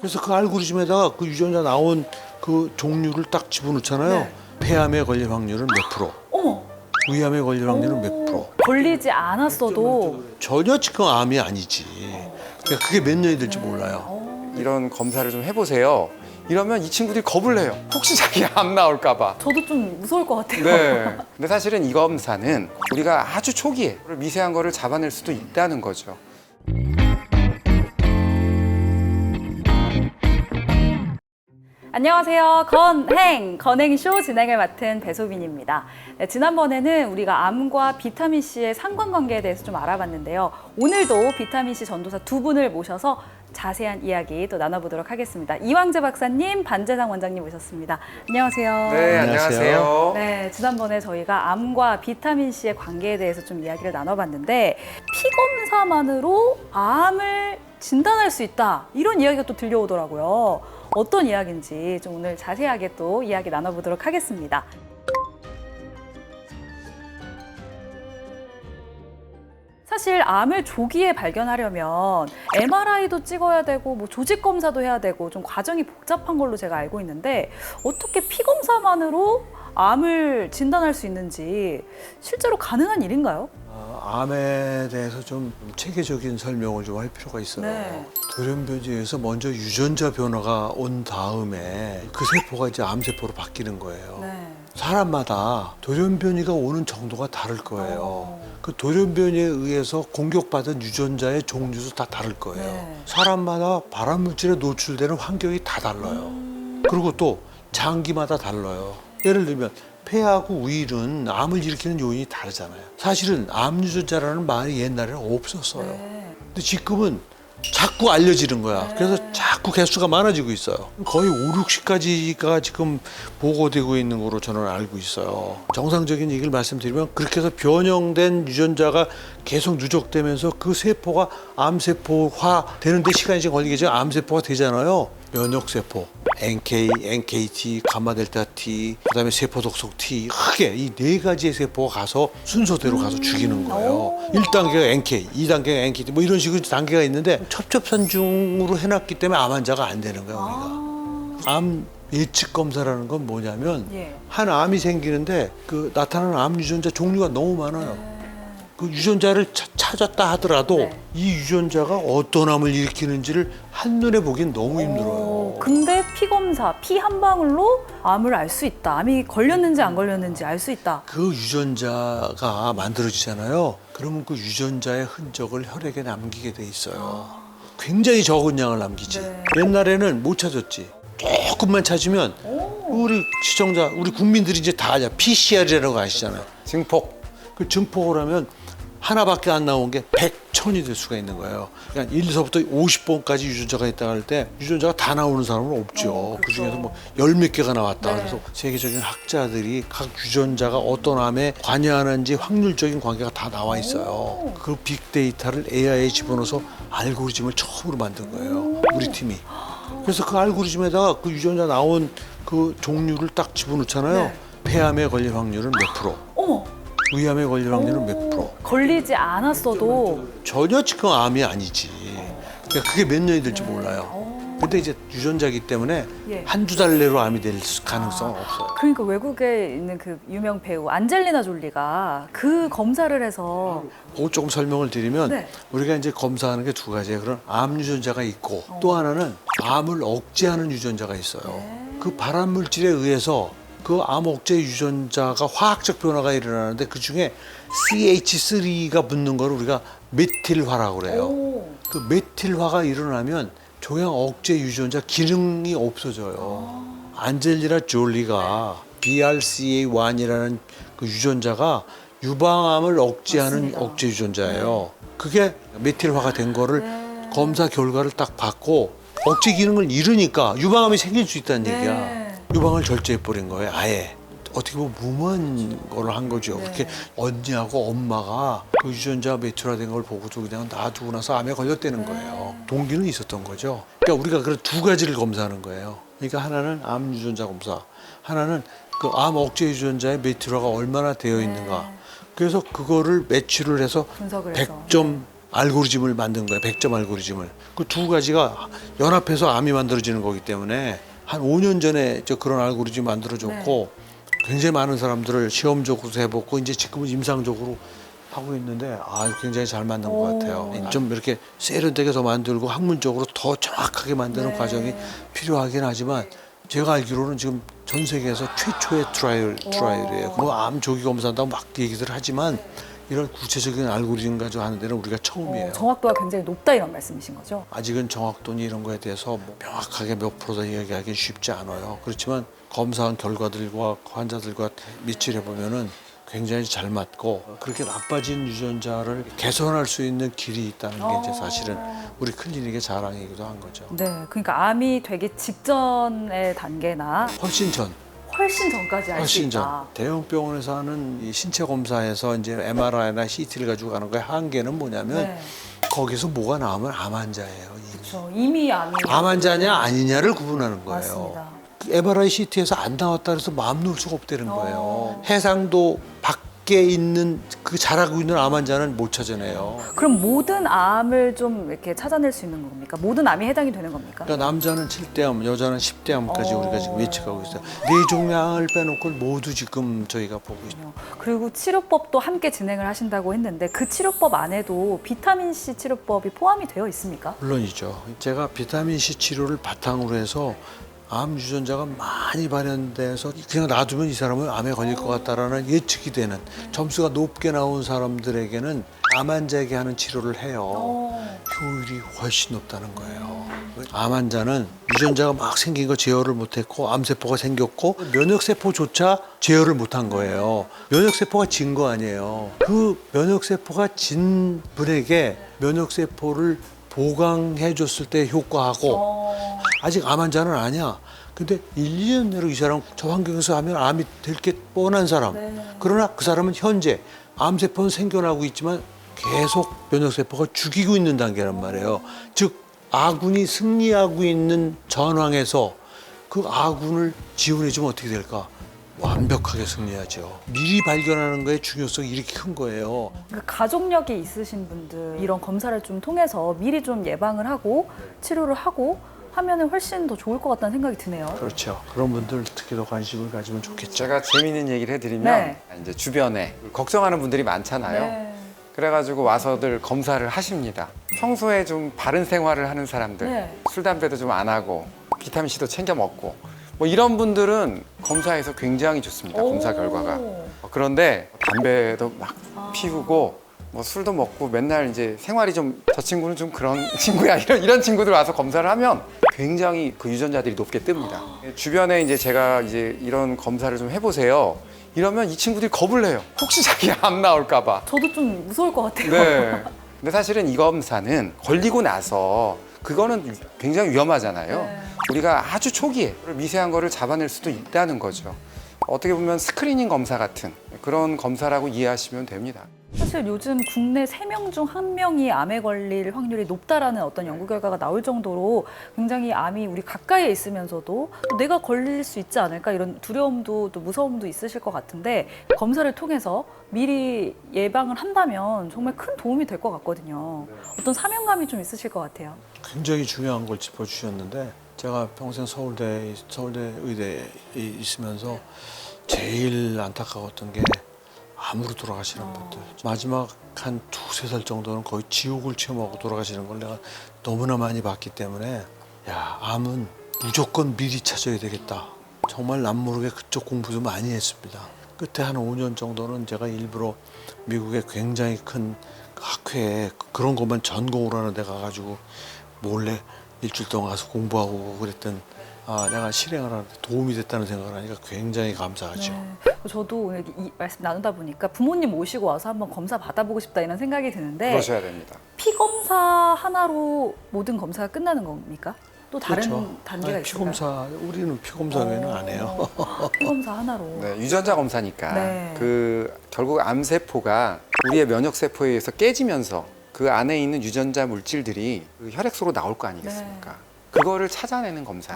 그래서 그 알고리즘에다가 그 유전자 나온 그 종류를 딱 집어넣잖아요. 네. 폐암에 걸릴 확률은 몇 프로, 어머, 위암에 걸릴 확률은 몇 프로. 걸리지 않았어도 전혀 지금 암이 아니지. 그러니까 그게 몇 년이 될지 몰라요. 이런 검사를 좀 해보세요. 이러면 이 친구들이 겁을 내요. 혹시 자기 암 나올까 봐. 저도 좀 무서울 것 같아요. 네. 근데 사실은 이 검사는 우리가 아주 초기에 미세한 거를 잡아낼 수도 있다는 거죠. 안녕하세요. 건행쇼 진행을 맡은 배소빈입니다. 네, 지난번에는 우리가 암과 비타민C의 상관관계에 대해서 좀 알아봤는데요. 오늘도 비타민C 전도사 두 분을 모셔서 자세한 이야기 또 나눠보도록 하겠습니다. 이왕재 박사님, 반재상 원장님 모셨습니다. 안녕하세요. 네, 안녕하세요. 안녕하세요. 네, 지난번에 저희가 암과 비타민C의 관계에 대해서 좀 이야기를 나눠봤는데 피검사만으로 암을 진단할 수 있다 이런 이야기가 또 들려오더라고요. 어떤 이야기인지 좀 오늘 자세하게 또 이야기 나눠보도록 하겠습니다. 사실 암을 조기에 발견하려면 MRI도 찍어야 되고 뭐 조직 검사도 해야 되고 좀 과정이 복잡한 걸로 제가 알고 있는데 어떻게 피 검사만으로 암을 진단할 수 있는지 실제로 가능한 일인가요? 암에 대해서 좀 체계적인 설명을 좀 할 필요가 있어요. 네. 돌연변이에서 먼저 유전자 변화가 온 다음에 그 세포가 이제 암세포로 바뀌는 거예요. 네. 사람마다 돌연변이가 오는 정도가 다를 거예요. 그 돌연변이에 의해서 공격받은 유전자의 종류도 다 다를 거예요. 네. 사람마다 발암물질에 노출되는 환경이 다 달라요. 그리고 또 장기마다 달라요. 예를 들면 폐하고 위는 암을 일으키는 요인이 다르잖아요. 사실은 암 유전자라는 말이 옛날에는 없었어요. 네. 근데 지금은 자꾸 알려지는 거야. 그래서 자꾸 개수가 많아지고 있어요. 거의 5, 60가지가 지금 보고되고 있는 거로 저는 알고 있어요. 정상적인 얘기를 말씀드리면 그렇게 해서 변형된 유전자가 계속 누적되면서 그 세포가 암세포화 되는데 시간이 좀 걸리겠지만 암세포가 되잖아요. 면역세포, NK, NKT, 감마델타 T, 그다음에 세포독소 T, 크게 이 네 가지의 세포가 가서 순서대로 가서 죽이는 거예요. 1단계가 NK, 2단계가 NKT 뭐 이런 식으로 단계가 있는데 첩첩산중으로 해놨기 때문에 암 환자가 안 되는 거예요, 우리가. 암 예측 검사라는 건 뭐냐면 예. 한 암이 생기는데 그 나타나는 암 유전자 종류가 너무 많아요. 그 유전자를 찾았다 하더라도 네. 이 유전자가 어떤 암을 일으키는지를 한눈에 보긴 너무 힘들어요. 근데 피 검사, 피 한 방울로 암을 알 수 있다. 암이 걸렸는지 안 걸렸는지 알 수 있다. 그 유전자가 만들어지잖아요. 그러면 그 유전자의 흔적을 혈액에 남기게 돼 있어요. 굉장히 적은 양을 남기지. 네. 옛날에는 못 찾았지. 조금만 찾으면 우리 시청자, 우리 국민들이 이제 다 알아. PCR이라고 아시잖아요. 증폭. 그 증폭을 하면 하나밖에 안 나온 게 100, 1000이 될 수가 있는 거예요. 그러니까 1서부터 50번까지 유전자가 있다 할 때 유전자가 다 나오는 사람은 없죠. 그렇죠. 그중에서 뭐 열 몇 개가 나왔다. 네. 그래서 세계적인 학자들이 각 유전자가 어떤 암에 관여하는지 확률적인 관계가 다 나와 있어요. 그 빅데이터를 AI에 집어넣어서 알고리즘을 처음으로 만든 거예요. 우리 팀이. 그래서 그 알고리즘에다가 그 유전자 나온 그 종류를 딱 집어넣잖아요. 네. 폐암에 걸릴 확률은 몇 프로, 어머, 위암에 걸릴 확률은 몇 프로. 걸리지 않았어도 전혀 지금 암이 아니지. 그러니까 그게 몇 년이 될지 몰라요. 근데 이제 유전자이기 때문에 예. 한두 달 내로 암이 될 가능성은 없어요. 그러니까 외국에 있는 그 유명 배우 안젤리나 졸리가 그 검사를 해서 그거 조금 설명을 드리면 네. 우리가 이제 검사하는 게 두 가지예요. 그런 암 유전자가 있고 또 하나는 암을 억제하는 유전자가 있어요. 그 발암 물질에 의해서 그 암 억제 유전자가 화학적 변화가 일어나는데 그 중에 CH3가 붙는 걸 우리가 메틸화라고 그래요. 그 메틸화가 일어나면 종양 억제 유전자 기능이 없어져요. 안젤리나 졸리가 BRCA1이라는 그 유전자가 유방암을 억제하는 맞습니다. 억제 유전자예요. 그게 메틸화가 된 거를 검사 결과를 딱 받고 억제 기능을 잃으니까 유방암이 생길 수 있다는 네. 얘기야. 유방을 절제해버린 거예요, 아예. 어떻게 보면 무모한 걸 한 거죠. 그렇게 언니하고 엄마가 그 유전자 메틸화된 걸 보고도 그냥 놔두고 나서 암에 걸렸다는 거예요. 동기는 있었던 거죠. 그러니까 우리가 그런 두 가지를 검사하는 거예요. 그러니까 하나는 암 유전자 검사, 하나는 그 암 억제 유전자의 메틸화가 얼마나 되어 있는가. 그래서 그거를 매출을 해서 분석을 해서 100점 알고리즘을 만든 거예요. 100점 알고리즘을. 그 두 가지가 연합해서 암이 만들어지는 거기 때문에 한 5년 전에 저 그런 알고리즘 만들어졌고 굉장히 많은 사람들을 시험적으로 해보고 이제 지금은 임상적으로 하고 있는데 굉장히 잘 만든 것 같아요. 좀 이렇게 세련되게 더 만들고 학문적으로 더 정확하게 만드는 과정이 필요하긴 하지만 제가 알기로는 지금 전 세계에서 최초의 트라이얼이에요. 뭐 암 조기 검사한다고 막 얘기들 하지만 이런 구체적인 알고리즘 가지고 하는 데는 우리가 처음이에요. 정확도가 굉장히 높다 이런 말씀이신 거죠? 아직은 정확도니 이런 거에 대해서 뭐 명확하게 몇 프로다 이야기하기 쉽지 않아요. 그렇지만 검사한 결과들과 환자들과 미치를 해보면은 굉장히 잘 맞고 그렇게 나빠진 유전자를 개선할 수 있는 길이 있다는 게 이제 사실은 우리 클리닉의 자랑이기도 한 거죠. 네, 그러니까 암이 되기 직전의 단계나 훨씬 전. 훨씬 전까지 알 수 훨씬 있다. 전. 대형 병원에서 하는 이 신체 검사에서 이제 MRI나 CT를 가지고 가는 거의 한계는 뭐냐면 네, 거기서 뭐가 나오면 암 환자예요. 이미. 그렇죠. 이미 암이 암 환자냐 아니냐를 구분하는 거예요. 맞습니다. MRI CT에서 안 나왔다 그래서 마음 놓을 수가 없다는 거예요. 해상도 밖에 있는 그 자라고 있는 암 환자는 못 찾아내요. 그럼 모든 암을 좀 이렇게 찾아낼 수 있는 겁니까? 모든 암이 해당이 되는 겁니까? 그러니까 남자는 7대암, 여자는 10대암까지 우리가 지금 예측하고 있어요. 네 종양을 빼놓고 모두 지금 저희가 보고 있어요. 그리고 치료법도 함께 진행을 하신다고 했는데 그 치료법 안에도 비타민C 치료법이 포함이 되어 있습니까? 물론이죠. 제가 비타민C 치료를 바탕으로 해서 암 유전자가 많이 발현돼서 그냥 놔두면 이 사람은 암에 걸릴 것 같다라는 예측이 되는 점수가 높게 나온 사람들에게는 암 환자에게 하는 치료를 해요. 효율이 훨씬 높다는 거예요. 암 환자는 유전자가 막 생긴 거 제어를 못했고 암세포가 생겼고 면역세포조차 제어를 못한 거예요. 면역세포가 진 거 아니에요. 그 면역세포가 진 분에게 면역세포를 보강해 줬을 때 효과하고 아직 암 환자는 아니야. 근데 1, 2년 내로 이 사람 저 환경에서 하면 암이 될 게 뻔한 사람. 그러나 그 사람은 현재 암세포는 생겨나고 있지만 계속 면역세포가 죽이고 있는 단계란 말이에요. 즉 아군이 승리하고 있는 전황에서 그 아군을 지원해주면 어떻게 될까? 완벽하게 승리하죠. 미리 발견하는 거의 중요성이 이렇게 큰 거예요. 그러니까 가족력이 있으신 분들 이런 검사를 좀 통해서 미리 좀 예방을 하고 치료를 하고 하면은 훨씬 더 좋을 것 같다는 생각이 드네요. 그렇죠. 그런 분들 특히 더 관심을 가지면 좋겠죠. 제가 재미있는 얘기를 해드리면 네. 이제 주변에 걱정하는 분들이 많잖아요. 네. 그래가지고 와서들 검사를 하십니다. 평소에 좀 바른 생활을 하는 사람들, 네. 술 담배도 좀 안 하고 비타민 C도 챙겨 먹고 뭐 이런 분들은 검사에서 굉장히 좋습니다. 검사 결과가. 그런데 담배도 막 피우고 뭐 술도 먹고 맨날 이제 생활이 좀 저 친구는 좀 그런 친구야 이런 친구들 와서 검사를 하면 굉장히 그 유전자들이 높게 뜹니다. 주변에 이제 제가 이제 이런 검사를 좀 해보세요. 이러면 이 친구들이 겁을 내요. 혹시 자기 암 나올까 봐. 저도 좀 무서울 것 같아요. 네. 근데 사실은 이 검사는 걸리고 나서 그거는 굉장히 위험하잖아요. 네. 우리가 아주 초기에 미세한 거를 잡아낼 수도 있다는 거죠. 어떻게 보면 스크리닝 검사 같은 그런 검사라고 이해하시면 됩니다. 사실 요즘 국내 3명 중 1명이 암에 걸릴 확률이 높다라는 어떤 연구 결과가 나올 정도로 굉장히 암이 우리 가까이에 있으면서도 또 내가 걸릴 수 있지 않을까 이런 두려움도 또 무서움도 있으실 것 같은데 검사를 통해서 미리 예방을 한다면 정말 큰 도움이 될 것 같거든요. 어떤 사명감이 좀 있으실 것 같아요. 굉장히 중요한 걸 짚어주셨는데 제가 평생 서울대 의대에 있으면서 제일 안타까웠던 게 암으로 돌아가시는 분들. 마지막 한 2-3살 정도는 거의 지옥을 체험하고 돌아가시는 걸 내가 너무나 많이 봤기 때문에 야, 암은 무조건 미리 찾아야 되겠다. 정말 남모르게 그쪽 공부도 많이 했습니다. 끝에 한 5년 정도는 제가 일부러 미국의 굉장히 큰 학회에 그런 것만 전공으로 하는 데 가가지고 몰래 일주일 동안 가서 공부하고 그랬던 내가 실행을 하는데 도움이 됐다는 생각을 하니까 굉장히 감사하죠. 네. 저도 오늘 이 말씀 나누다 보니까 부모님 모시고 와서 한번 검사 받아보고 싶다 이런 생각이 드는데 그러셔야 됩니다. 피 검사 하나로 모든 검사가 끝나는 겁니까? 또 다른 그렇죠. 단계가 피 있을까요? 검사 우리는 피 검사 외에는 안 해요. 피 검사 하나로. 네, 유전자 검사니까 네. 그 결국 암세포가 우리의 면역세포에 의해서 깨지면서 그 안에 있는 유전자 물질들이 그 혈액소로 나올 거 아니겠습니까? 그거를 찾아내는 검사.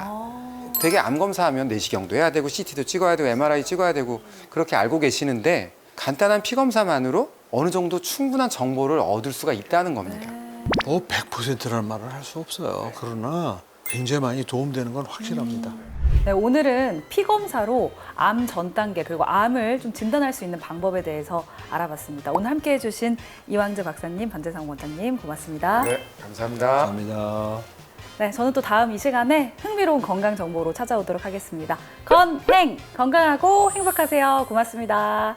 되게 암 검사하면 내시경도 해야 되고 CT도 찍어야 되고 MRI 찍어야 되고 그렇게 알고 계시는데 간단한 피 검사만으로 어느 정도 충분한 정보를 얻을 수가 있다는 겁니다. 100%라는 말을 할 수 없어요. 그러나 굉장히 많이 도움되는 건 확실합니다. 네, 오늘은 피 검사로 암 전 단계 그리고 암을 좀 진단할 수 있는 방법에 대해서 알아봤습니다. 오늘 함께 해주신 이황재 박사님, 반재상 원장님 고맙습니다. 네, 감사합니다. 감사합니다. 네, 저는 또 다음 이 시간에 흥미로운 건강 정보로 찾아오도록 하겠습니다. 건행! 건강하고 행복하세요. 고맙습니다.